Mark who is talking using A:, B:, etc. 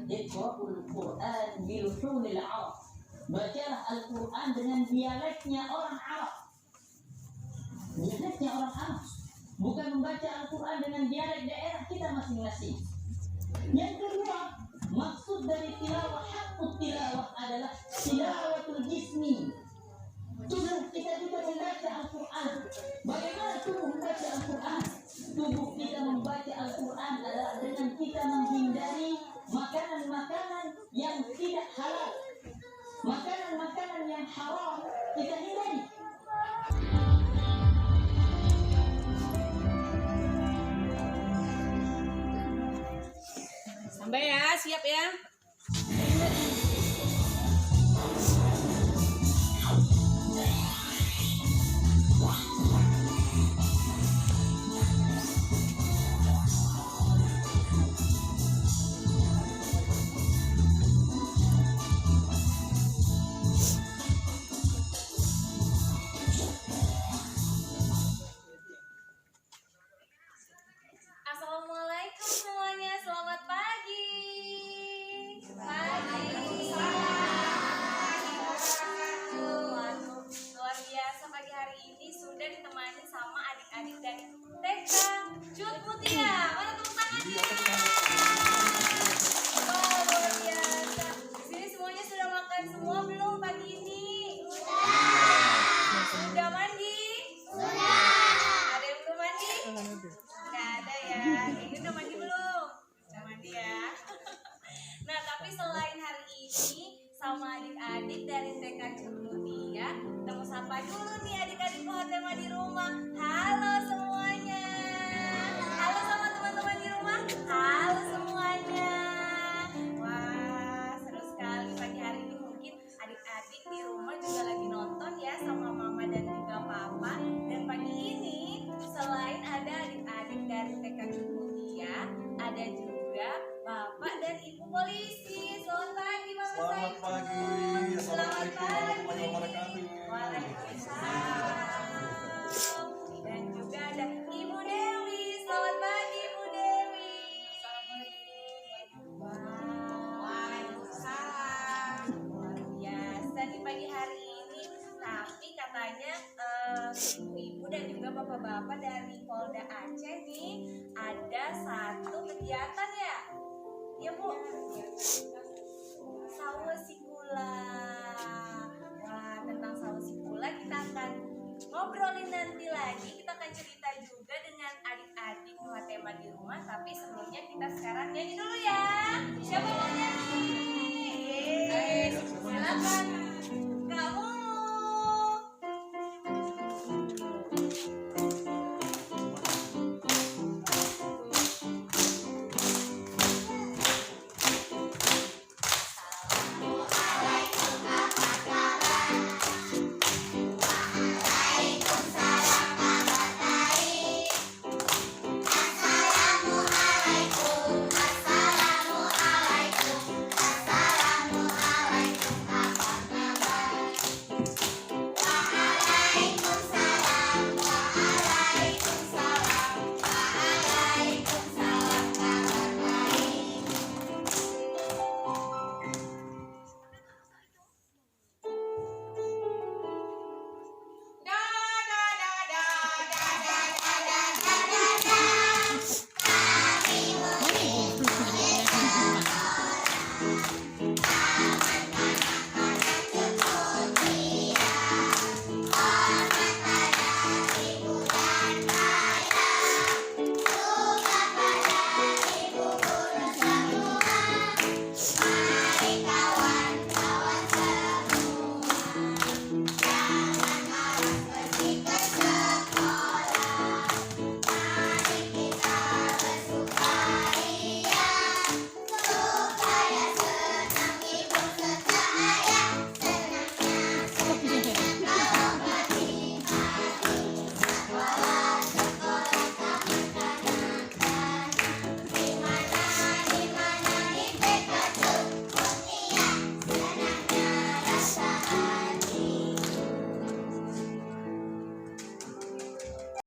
A: Iqra'ul Qur'an biluhunil Arab. Bacalah Al-Quran dengan dialeknya orang Arab. Dialeknya orang Arab. Bukan membaca Al-Quran dengan dialek daerah kita masing-masing. Yang kedua, maksud dari tilawah, hakut tilawah adalah tilawatul jismi. Tubuh kita juga membaca Al-Quran. Bagaimana tubuh membaca Al-Quran? Tubuh kita membaca Al-Quran adalah dengan kita menghindari makanan-makanan yang tidak halal. Makanan-makanan yang haram kita hindari.
B: Sampai ya, siap ya.
C: Assalamualaikum semuanya, selamat pagi. Waduh, luar biasa pagi hari ini sudah ditemani sama adik-adik dari TK Cut Mutia. Mana tepuk tangannya? Oh, luar biasa. Di sini semuanya sudah makan semua belum pagi ini? Sudah mandi? Ada yang belum mandi? Nggak ada ya. Ini udah mandi belum? Udah mandi ya. Nah, tapi selain hari ini sama adik-adik dari TK Cut Mutia, kita mau sapa dulu nih adik-adik Muhatema di rumah. Halo semuanya. Halo sama teman-teman di rumah. Halo semuanya. Wah, seru sekali pagi hari ini. Mungkin adik-adik di rumah juga lagi nonton ya sama mama dan juga papa. Dan pagi ini selain ada adik-adik dari TK Cut Mutia, ada juga bapak dan ibu polisi. Selamat pagi bapak.
D: Selamat pagi.
C: Selamat
D: Assalamualaikum
C: pagi.
D: warahmatullahi wabarakatuh.
C: Waalaikumsalam. Dan juga ada Ibu Dewi. Selamat pagi Ibu Dewi. Waalaikumsalam. Luar biasa di pagi hari ini. Tapi katanya ibu-ibu dan juga bapak-bapak dari Polda Aceh nih ada satu kegiatan ya. Ya Bu. Sawesikula. Wah, tentang Sawesikula kita akan ngobrolin nanti lagi. Kita akan cerita juga dengan adik-adik Muhatema di rumah. Tapi sebelumnya kita sekarang nyanyi dulu ya. Siapa